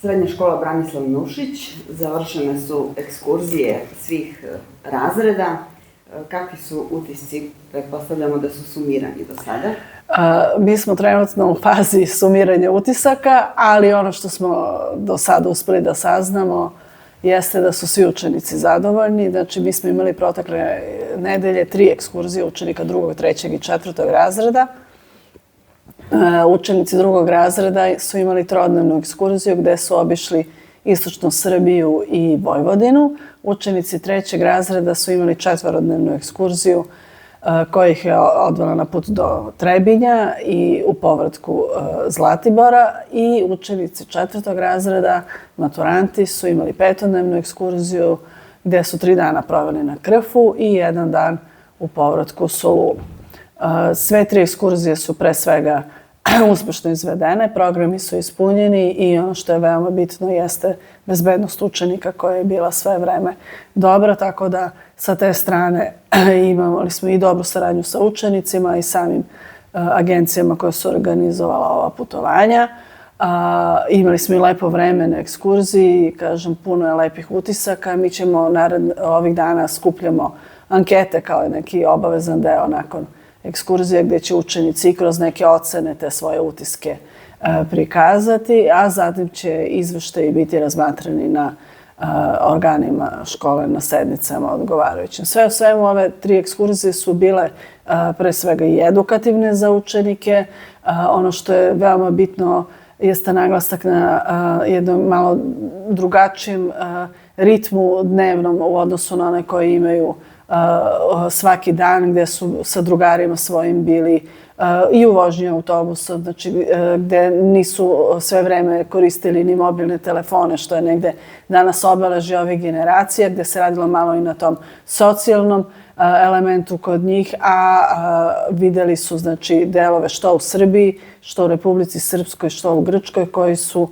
Srednja škola Branislav Nušić, završene su ekskurzije svih razreda. Kakvi su utisci? Pretpostavljamo da su sumirani do sada. Mi smo trenutno u fazi sumiranja utisaka, ali ono što smo do sada uspeli da saznamo jeste da su svi učenici zadovoljni. Znači, mi smo imali protekle nedelje 3 ekskurzije učenika 2., 3. i 4. razreda. Učenici 2. razreda su imali 3-dnevnu ekskurziju gde su obišli istočnu Srbiju i Vojvodinu. Učenici 3. razreda su imali 4-dnevnu ekskurziju koja ih je odvela na put do Trebinja i u povratku Zlatibora. I učenici 4. razreda, maturanti, su imali 5-dnevnu ekskurziju gde su 3 dana proveli na Krfu i 1 dan u povratku Solunu. Sve 3 ekskurzije su pre svega uspešno izvedene, programi su ispunjeni i ono što je veoma bitno jeste bezbednost učenika koja je bila sve vreme dobra, tako da sa te strane imali smo i dobru saradnju sa učenicima i samim agencijama koje su organizovala ova putovanja. Imali smo i lepo vreme na ekskurziji, kažem, puno je lepih utisaka. Mi ćemo ovih dana skupljamo ankete kao neki obavezan deo nakon ekskurzije gdje će učenici i kroz neke ocene te svoje utiske prikazati, a zatim će izveštaji biti razmatrani na organima škole, na sednicama odgovarajućim. Sve u svemu ove 3 ekskurzije su bile pre svega i edukativne za učenike. Ono što je veoma bitno jeste naglasak na jednom malo drugačijem ritmu dnevnom u odnosu na one koji imaju svaki dan, gde su sa drugarima svojim bili i u vožnji autobusa, znači gde nisu sve vreme koristili ni mobilne telefone, što je negde danas obeležje ovih generacija, gde se radilo malo i na tom socijalnom elementu kod njih, a videli su znači delove što u Srbiji, što u Republici Srpskoj, što u Grčkoj, koji su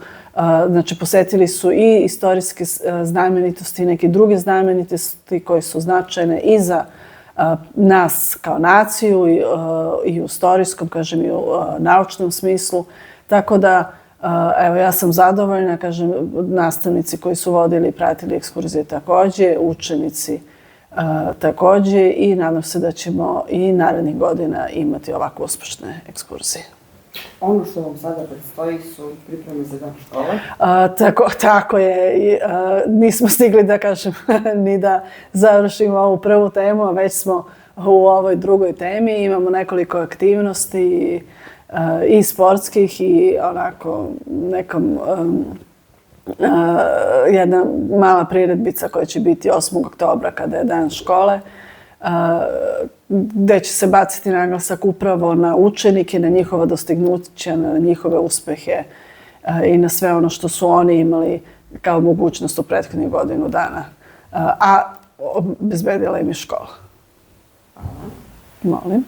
znači posetili su i istorijske znamenitosti i neke druge znamenitosti koje su značajne i za nas kao naciju i u istorijskom, kažem, i u naučnom smislu. Tako da, evo, ja sam zadovoljna, kažem, nastavnici koji su vodili i pratili ekskurzije takođe, učenici takođe i nadam se da ćemo i narednih godina imati ovako uspešne ekskurzije. Ono što vam sada predstoji su pripreme za dan škole? Tako je. Nismo stigli da kažem ni da završimo ovu prvu temu, a već smo u ovoj drugoj temi. Imamo nekoliko aktivnosti i sportskih i onako nekom jedna mala priredbica koja će biti 8. oktobra kada je dan škole, gde će se baciti naglasak upravo na učenike, na njihova dostignuća, na njihove uspehe i na sve ono što su oni imali kao mogućnost u prethodnih godinu dana. A obezbedila im je škola. Hvala. Molim.